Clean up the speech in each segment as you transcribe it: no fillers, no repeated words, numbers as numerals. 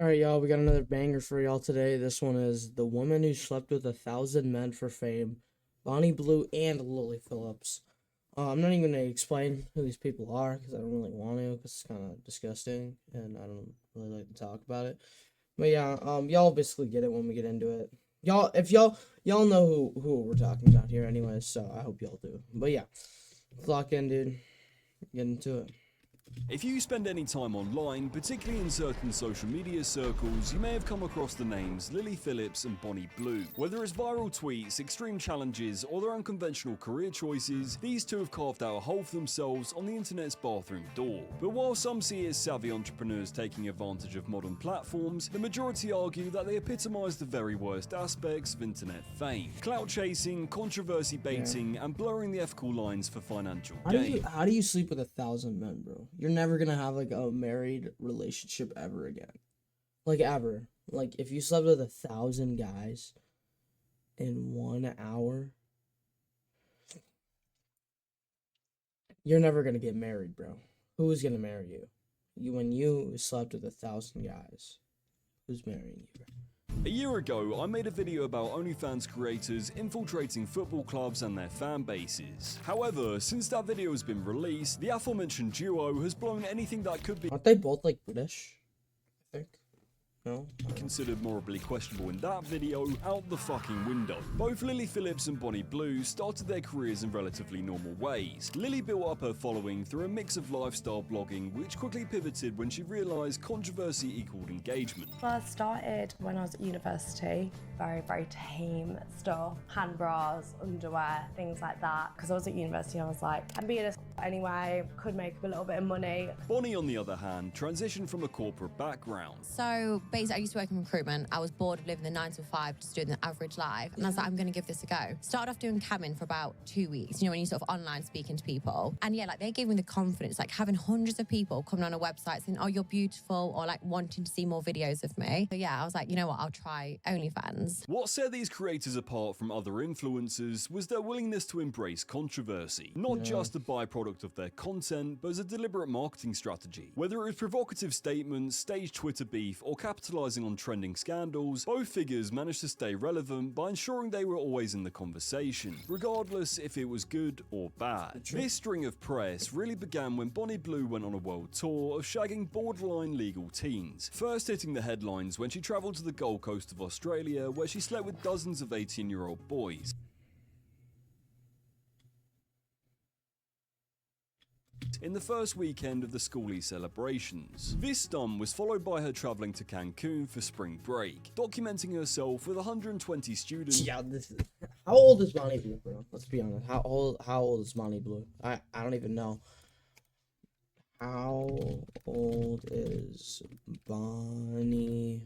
All right, y'all, we got another banger for y'all today. This one is The Woman Who Slept with 1,000 Men for Fame, Bonnie Blue and Lily Phillips. I'm not even going to explain who these people are because I don't really want to because it's kind of disgusting and I don't really like to talk about it. But yeah, y'all basically get it when we get into it. Y'all know who we're talking about here anyways, so I hope y'all do. But yeah, let's lock in, dude. Get into it. If you spend any time online, particularly in certain social media circles, you may have come across the names Lily Phillips and Bonnie Blue. Whether it's viral tweets, extreme challenges, or their unconventional career choices, these two have carved out a hole for themselves on the internet's bathroom door. But while some see it as savvy entrepreneurs taking advantage of modern platforms, the majority argue that they epitomise the very worst aspects of internet fame. Clout chasing, controversy baiting, and blurring the ethical lines for financial gain. How do you sleep with 1,000 men, bro? You're never gonna have like a married relationship ever again. Like ever. Like if you slept with 1,000 guys in 1 hour, you're never gonna get married, bro. Who's gonna marry you? You when you slept with 1,000 guys. Who's marrying you, bro? A year ago, I made a video about OnlyFans creators infiltrating football clubs and their fan bases. However, since that video has been released, the aforementioned duo has blown anything that could be Aren't they both like British? I think. No? considered morally questionable in that video out the fucking window. Both Lily Phillips and Bonnie Blue started their careers in relatively normal ways. Lily built up her following through a mix of lifestyle blogging, which quickly pivoted when she realised controversy equaled engagement. Well, I started when I was at university. Very tame stuff. Hand bras, underwear, things like that. Because I was at university, I was like, I'm being a anyway, could make a little bit of money. Bonnie, on the other hand, transitioned from a corporate background. So basically, I used to work in recruitment. I was bored of living the 9 to 5, just doing the average life. And I was like, I'm going to give this a go. Started off doing camming for about 2 weeks, when you sort of online speaking to people. And yeah, like they gave me the confidence, like having hundreds of people coming on a website saying, oh, you're beautiful, or like wanting to see more videos of me. So yeah, I was like, you know what, I'll try OnlyFans. What set these creators apart from other influencers was their willingness to embrace controversy, not just a byproduct of their content, but as a deliberate marketing strategy. Whether it was provocative statements, staged Twitter beef, or capitalizing on trending scandals, both figures managed to stay relevant by ensuring they were always in the conversation, regardless if it was good or bad. This string of press really began when Bonnie Blue went on a world tour of shagging borderline legal teens, first hitting the headlines when she travelled to the Gold Coast of Australia, where she slept with dozens of 18-year-old boys. In the first weekend of the schoolie celebrations. This stunt was followed by her travelling to Cancun for spring break, documenting herself with 120 students. Yeah, this is how old is Bonnie Blue, bro? Let's be honest. How old is Bonnie Blue? I don't even know. How old is Bonnie?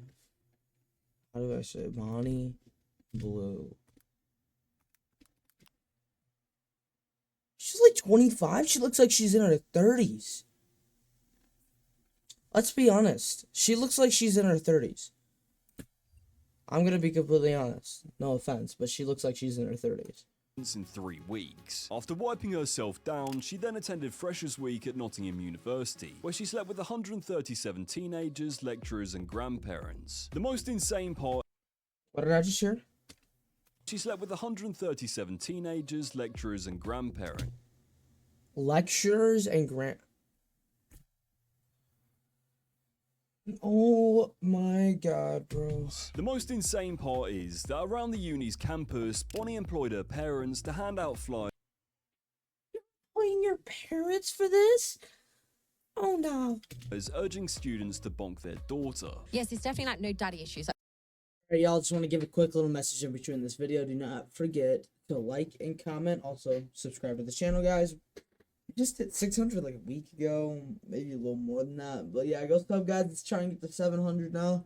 How do I say Bonnie Blue? She's like 25. She looks like she's in her 30s. Let's be honest. She looks like she's in her 30s. I'm gonna be completely honest. No offense, but she looks like she's in her 30s. In 3 weeks. After wiping herself down, she then attended Freshers Week at Nottingham University, where she slept with 137 teenagers, lecturers, and grandparents. The most insane part. What did I just hear? She slept with 137 teenagers, lecturers, and grandparents. Lecturers and Oh my god, bro. The most insane part is that around the uni's campus, Bonnie employed her parents to hand out flyers. Paying your parents for this? Oh no. Urging students to bonk their daughter. Yes, it's definitely like no daddy issues. Alright, y'all, just want to give a quick little message in between this video. Do not forget to like and comment. Also, subscribe to the channel, guys. Just hit 600 like a week ago, maybe a little more than that. But yeah, go sub, guys. Let's try and get to 700 now.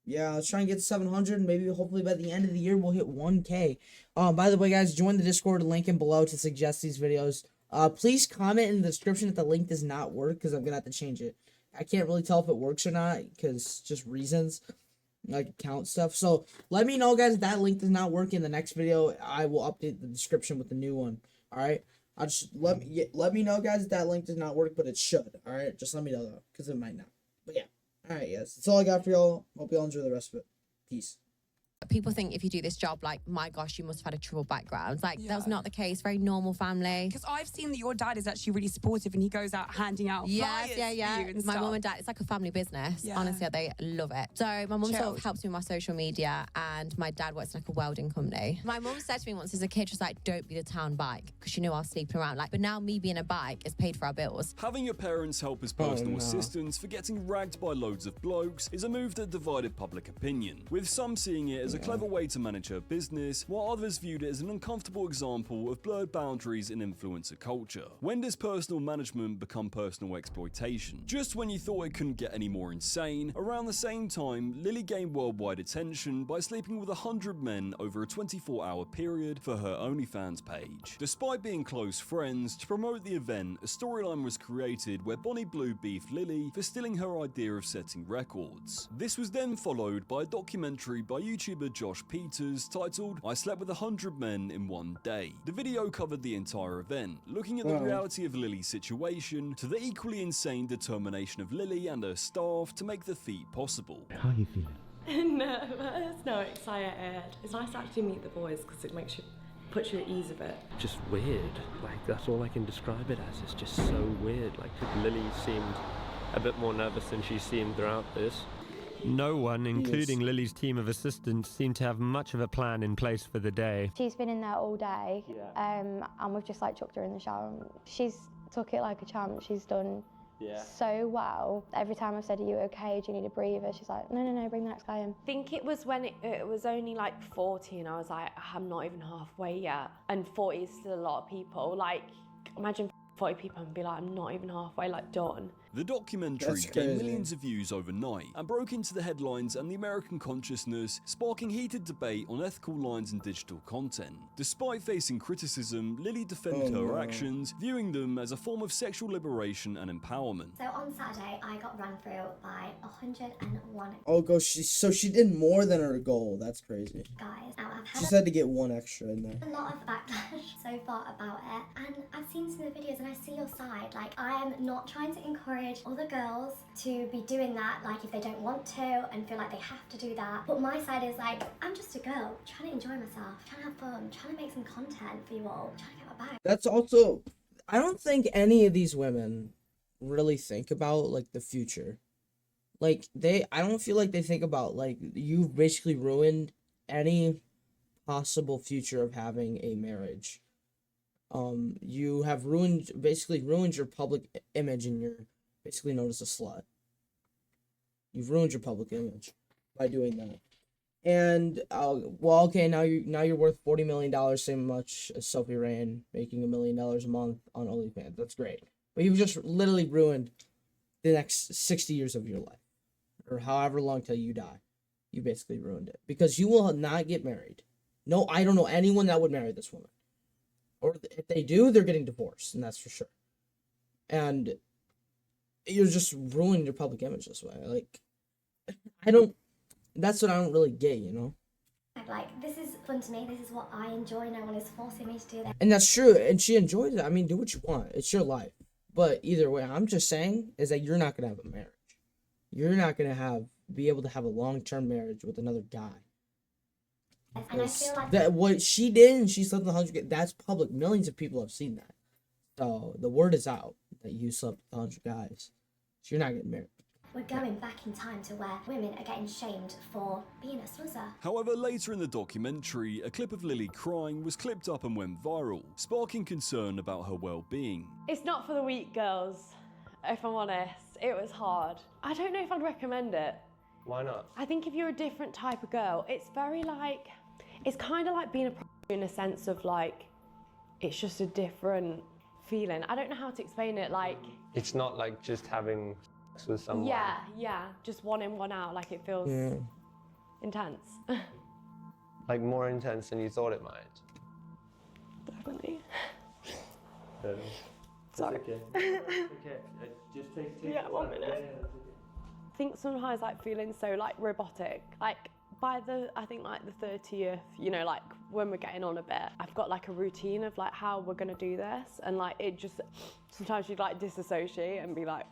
Yeah, let's try and get to 700. Maybe hopefully by the end of the year we'll hit 1K. By the way, guys, join the Discord link in below to suggest these videos. Please comment in the description if the link does not work, because I'm gonna have to change it. I can't really tell if it works or not, because just reasons, like account stuff. So let me know, guys, if that link does not work. In the next video, I will update the description with the new one. All right. I just let me know, guys, if that link does not work, but it should. All right. Just let me know though, because it might not. But yeah. Alright, yes. That's all I got for y'all. Hope y'all enjoy the rest of it. Peace. People think if you do this job, like, my gosh, you must have had a troubled background. Like, that was not the case. Very normal family. Because I've seen that your dad is actually really supportive and he goes out handing out flyers for you and My stuff. mum and dad, it's like a family business. Yeah. Honestly, they love it. So my mum sort Chilled. of helps me with my social media, and my dad works in like a welding company. My mum said to me once as a kid, she was like, don't be the town bike, because you know I was sleeping around. Like, but now me being a bike has paid for our bills. Having your parents help as personal assistants for getting ragged by loads of blokes is a move that divided public opinion, with some seeing it as a clever way to manage her business, while others viewed it as an uncomfortable example of blurred boundaries in influencer culture. When does personal management become personal exploitation? Just when you thought it couldn't get any more insane, around the same time, Lily gained worldwide attention by sleeping with 100 men over a 24-hour period for her OnlyFans page. Despite being close friends, to promote the event, a storyline was created where Bonnie Blue beefed Lily for stealing her idea of setting records. This was then followed by a documentary by YouTuber Josh Peters titled "I Slept with 100 Men in One Day." The video covered the entire event, looking at the reality of Lily's situation to the equally insane determination of Lily and her staff to make the feat possible. How are you feeling? Nervous, no, excited. It's nice to actually meet the boys because it puts you at ease a bit. Just weird. Like, that's all I can describe it as. It's just so weird. Like, Lily seemed a bit more nervous than she's seemed throughout this. No one, including Lily's team of assistants, seemed to have much of a plan in place for the day. She's been in there all day, and we've just like chucked her in the shower. She's took it like a champ. She's done so well. Every time I've said, are you okay? Do you need a breather? She's like, no, bring the next guy in. I think it was when it was only like 40 and I was like, I'm not even halfway yet. And 40 is still a lot of people. Like, imagine 40 people and be like, I'm not even halfway, like, done. The documentary gained millions of views overnight and broke into the headlines and the American consciousness, sparking heated debate on ethical lines in digital content. Despite facing criticism, Lily defended her actions, viewing them as a form of sexual liberation and empowerment. So on Saturday, I got run through by 101 Oh, so she did more than her goal. That's crazy. guys. Now, I've She had just had to get one extra in there. a lot of backlash so far about it, and I've seen some of the videos and I see your side. Like, I am not trying to encourage other girls to be doing that, like, if they don't want to and feel like they have to do that. But my side is like, I'm just a girl trying to enjoy myself, trying to have fun, trying to make some content for you all, trying to get my bag. That's also, I don't think any of these women really think about like the future. Like, I don't feel like they think about, like, you've basically ruined any possible future of having a marriage. You have basically ruined your public image, and you're basically known as a slut. You've ruined your public image by doing that. And well, okay, now you're worth $40 million, same much as Sophie Rayne making $1 million a month on OnlyFans. That's great, but you've just literally ruined the next 60 years of your life, or however long till you die. You basically ruined it because you will not get married. No, I don't know anyone that would marry this woman, or if they do, they're getting divorced, and that's for sure. And you're just ruining your public image this way. Like, that's what I don't really get, you know? Like, this is fun to me, this is what I enjoy, no one is forcing me to do that. And that's true, and she enjoys it. I mean, do what you want. It's your life. But either way, I'm just saying is that you're not going to have a marriage. You're not going to be able to have a long-term marriage with another guy. And I feel like that what she did, and she slept with 100, that's public. Millions of people have seen that. So the word is out that you slept with 100 guys. So you're not getting married. we're going back in time to where women are getting shamed for being a snuzzer. However, later in the documentary, a clip of Lily crying was clipped up and went viral, sparking concern about her well-being. It's not for the weak, girls, if I'm honest. It was hard. I don't know if I'd recommend it. Why not? I think if you're a different type of girl, it's very like, it's kind of like being a in a sense of like, it's just a different feeling. I don't know how to explain it, like... It's not like just having sex with someone. Yeah, just one in, one out, like it feels intense. Like more intense than you thought it might. Definitely. Sorry. Sorry. Okay. Just take Yeah, 1 minute. I think sometimes like feeling so like robotic, like by I think like the 30th, you know, like when we're getting on a bit, I've got like a routine of like how we're gonna do this, and like it just, sometimes you'd like disassociate and be like,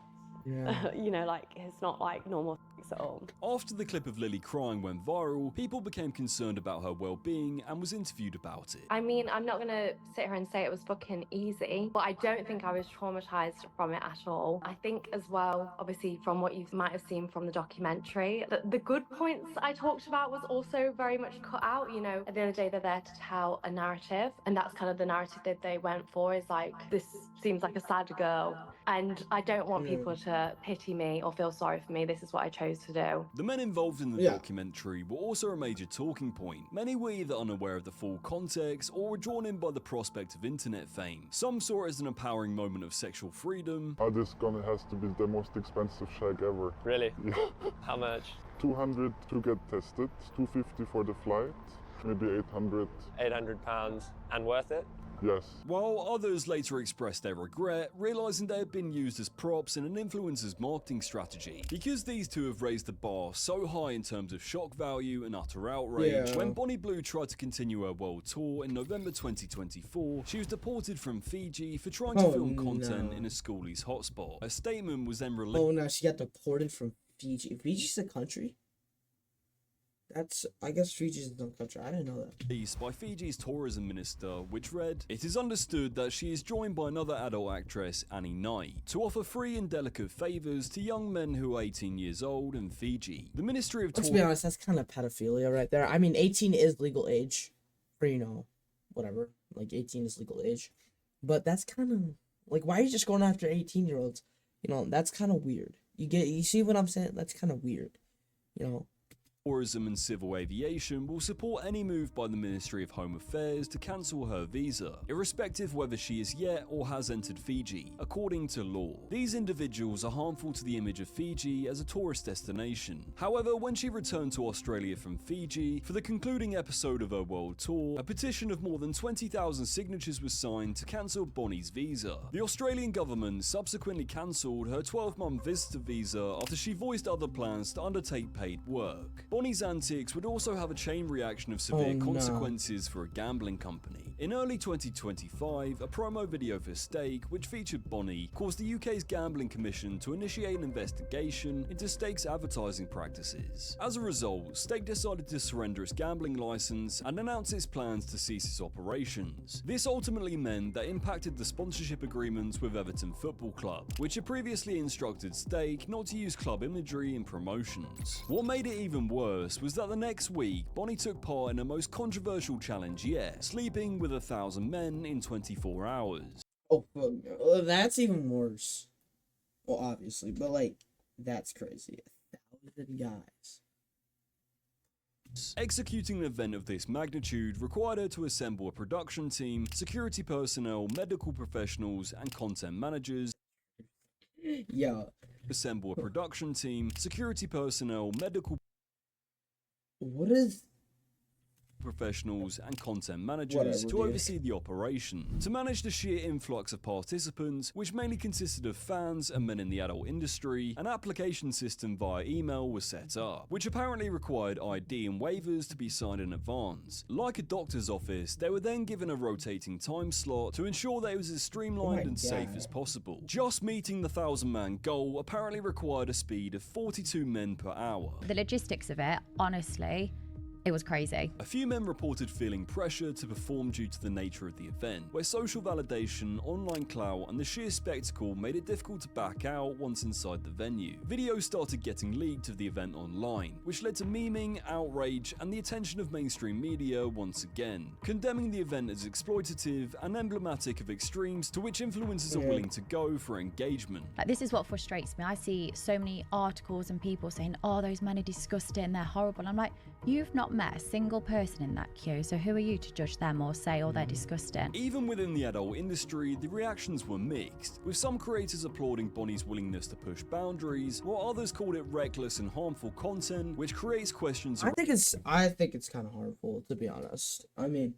Yeah. You know, like, it's not like normal sex at all. After the clip of Lily crying went viral, people became concerned about her well-being and was interviewed about it. I mean, I'm not gonna sit here and say it was fucking easy, but I don't think I was traumatized from it at all. I think as well, obviously from what you might have seen from the documentary, that the good points I talked about was also very much cut out. You know, at the end of the day, they're there to tell a narrative, and that's kind of the narrative that they went for, is like, this seems like a sad girl, and I don't want people to pity me or feel sorry for me. This is what I chose to do. The men involved in the documentary were also a major talking point. Many were either unaware of the full context or were drawn in by the prospect of internet fame. Some saw it as an empowering moment of sexual freedom. This gun has to be the most expensive shag ever. Really? Yeah. How much? 200 to get tested, 250 for the flight, maybe 800. £800 and worth it? Yes. While others later expressed their regret, realizing they had been used as props in an influencer's marketing strategy. Because these two have raised the bar so high in terms of shock value and utter outrage, when Bonnie Blue tried to continue her world tour in November 2024, she was deported from Fiji for trying to film content in a schoolie's hotspot. A statement was then released. Oh no, she got deported from Fiji. Fiji's a country? I guess Fiji's its own country. I didn't know that. By Fiji's tourism minister, which read, "It is understood that she is joined by another adult actress, Annie Knight, to offer free and delicate favours to young men who are 18 years old in Fiji." The Ministry of Let's be honest, that's kind of pedophilia right there. I mean, 18 is legal age. Or, you know, whatever. Like, 18 is legal age. But that's kind of... Like, why are you just going after 18-year-olds? You know, that's kind of weird. You see what I'm saying? That's kind of weird. You know? Tourism and Civil Aviation will support any move by the Ministry of Home Affairs to cancel her visa, irrespective whether she is yet or has entered Fiji, according to law. These individuals are harmful to the image of Fiji as a tourist destination. However, when she returned to Australia from Fiji for the concluding episode of her world tour, a petition of more than 20,000 signatures was signed to cancel Bonnie's visa. The Australian government subsequently cancelled her 12-month visitor visa after she voiced other plans to undertake paid work. Bonnie's antics would also have a chain reaction of severe consequences for a gambling company. In early 2025, a promo video for Stake, which featured Bonnie, caused the UK's Gambling Commission to initiate an investigation into Stake's advertising practices. As a result, Stake decided to surrender its gambling license and announce its plans to cease its operations. This ultimately meant that impacted the sponsorship agreements with Everton Football Club, which had previously instructed Stake not to use club imagery in promotions. What made it even worse was that the next week, Bonnie took part in a most controversial challenge yet, sleeping with 1,000 men in 24 hours. Oh, that's even worse. Well, obviously, but like, that's crazy. 1,000 guys. Executing an event of this magnitude required her to assemble a production team, security personnel, medical professionals, and content managers. Assemble a production team, security personnel, medical professionals and content managers to oversee the operation. To manage the sheer influx of participants, which mainly consisted of fans and men in the adult industry, an application system via email was set up, which apparently required ID and waivers to be signed in advance. Like a doctor's office, they were then given a rotating time slot to ensure that it was as streamlined and safe as possible. Just meeting the 1,000-man goal apparently required a speed of 42 men per hour. The logistics of it, honestly, it was crazy. A few men reported feeling pressure to perform due to the nature of the event, where social validation, online clout, and the sheer spectacle made it difficult to back out once inside the venue. Videos started getting leaked of the event online, which led to memeing, outrage, and the attention of mainstream media once again, condemning the event as exploitative and emblematic of extremes to which influencers are willing to go for engagement. Like, this is what frustrates me. I see so many articles and people saying, oh, those men are disgusting, they're horrible. I'm like, you've not met a single person in that queue, so who are you to judge them or say, oh, they're disgusting? Even within the adult industry, the reactions were mixed, with some creators applauding Bonnie's willingness to push boundaries, while others called it reckless and harmful content, which creates questions. I think it's kind of harmful, to be honest. I mean,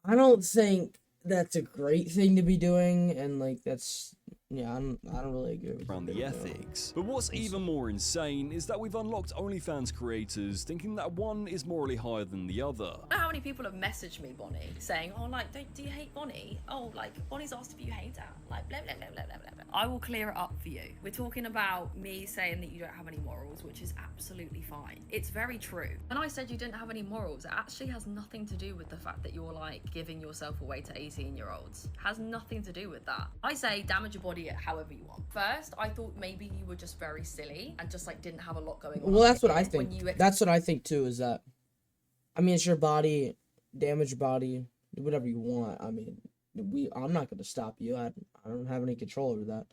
I don't think that's a great thing to be doing, and like that's I don't really agree with around the ethics. But what's even more insane is that we've unlocked OnlyFans creators thinking that one is morally higher than the other. How many people have messaged me, Bonnie, saying, oh, like, do you hate Bonnie? Oh, like, Bonnie's asked if you hate her. Like, blah, blah, blah, blah, blah, blah, blah. I will clear it up for you. We're talking about me saying that you don't have any morals, which is absolutely fine. It's very true. When I said you didn't have any morals, it actually has nothing to do with the fact that you're, like, giving yourself away to 18-year-olds. It has nothing to do with that. I say damage your body however you want. First, I thought maybe you were just very silly and just, like, didn't have a lot going on. Well, that's what I think. That's what I think, too, is that, I mean, it's your body, damage your body, do whatever you want. I mean, I'm not going to stop you. I don't have any control over that.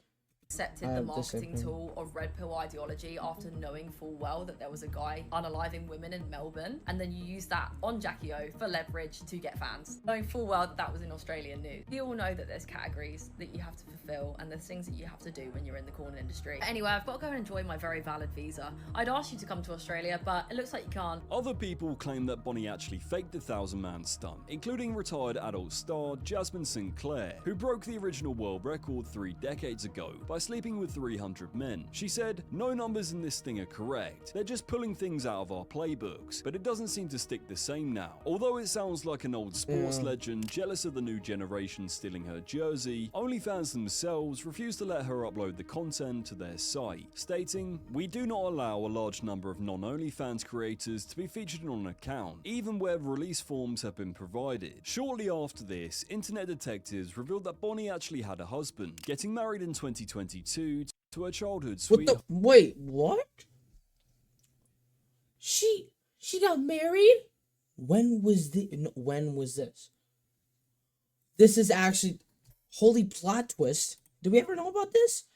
Accepted the marketing tool of red pill ideology after knowing full well that there was a guy unaliving women in Melbourne, and then you use that on Jackie O for leverage to get fans, knowing full well that that was in Australian news. You all know that there's categories that you have to fulfill and there's things that you have to do when you're in the corn industry. Anyway, I've got to go and enjoy my very valid visa. I'd asked you to come to Australia, but it looks like you can't. Other people claim that Bonnie actually faked the 1,000-man stunt, including retired adult star Jasmine Sinclair, who broke the original world record 3 decades ago by sleeping with 300 men. She said, "No numbers in this thing are correct. They're just pulling things out of our playbooks, but it doesn't seem to stick the same now." Although it sounds like an old sports legend jealous of the new generation stealing her jersey, OnlyFans themselves refused to let her upload the content to their site, stating, "We do not allow a large number of non-OnlyFans creators to be featured on an account, even where release forms have been provided." Shortly after this, internet detectives revealed that Bonnie actually had a husband, getting married in 2022 to her childhood sweetheart. Wait, what? She got married? When was this? This is actually holy plot twist. Did we ever know about this?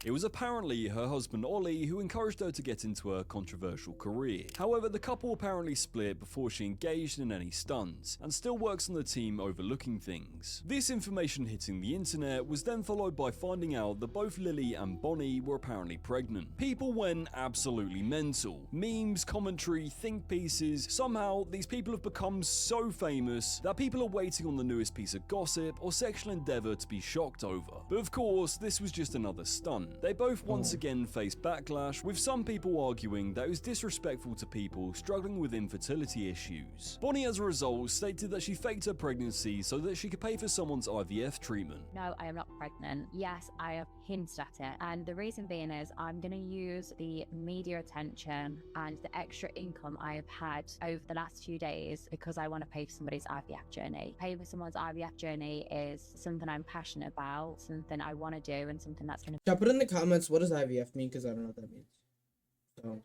It was apparently her husband Ollie who encouraged her to get into a controversial career. However, the couple apparently split before she engaged in any stunts, and still works on the team overlooking things. This information hitting the internet was then followed by finding out that both Lily and Bonnie were apparently pregnant. People went absolutely mental. Memes, commentary, think pieces. Somehow, these people have become so famous that people are waiting on the newest piece of gossip or sexual endeavor to be shocked over. But of course, this was just another stunt. They both once again faced backlash, with some people arguing that it was disrespectful to people struggling with infertility issues. Bonnie, as a result, stated that she faked her pregnancy so that she could pay for someone's IVF treatment. No, I am not pregnant. Yes, I have hinted at it. And the reason being is I'm going to use the media attention and the extra income I have had over the last few days because I want to pay for somebody's IVF journey. Paying for someone's IVF journey is something I'm passionate about, something I want to do, and something that's going to Put in the comments, what does IVF mean? Because I don't know what that means. So,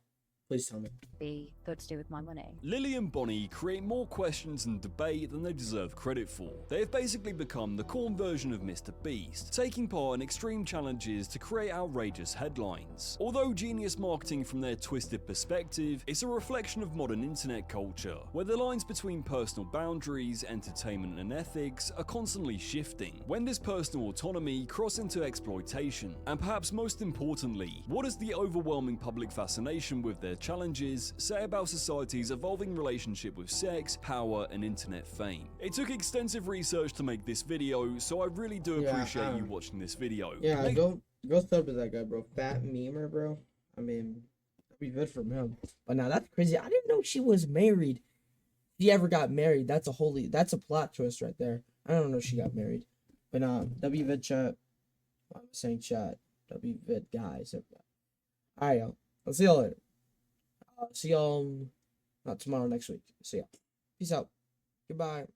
please tell me. Be good to do with my money. Lily and Bonnie create more questions and debate than they deserve credit for. They have basically become the corn version of Mr. Beast, taking part in extreme challenges to create outrageous headlines. Although genius marketing from their twisted perspective, it's a reflection of modern internet culture, where the lines between personal boundaries, entertainment and ethics are constantly shifting. When does personal autonomy cross into exploitation? And perhaps most importantly, what does the overwhelming public fascination with their challenges say about society's evolving relationship with sex, power, and internet fame? It took extensive research to make this video, so I really do appreciate you watching this video. Yeah, go sub to that guy, bro. Fat memer, bro. I mean, that'd be good from him. But now that's crazy. I didn't know she was married. If she ever got married, that's a plot twist right there. I don't know she got married. But WVid chat. I'm saying chat. WVid guys. Alright, y'all. I'll see y'all later. See y'all not tomorrow, next week. See ya. Peace out. Goodbye.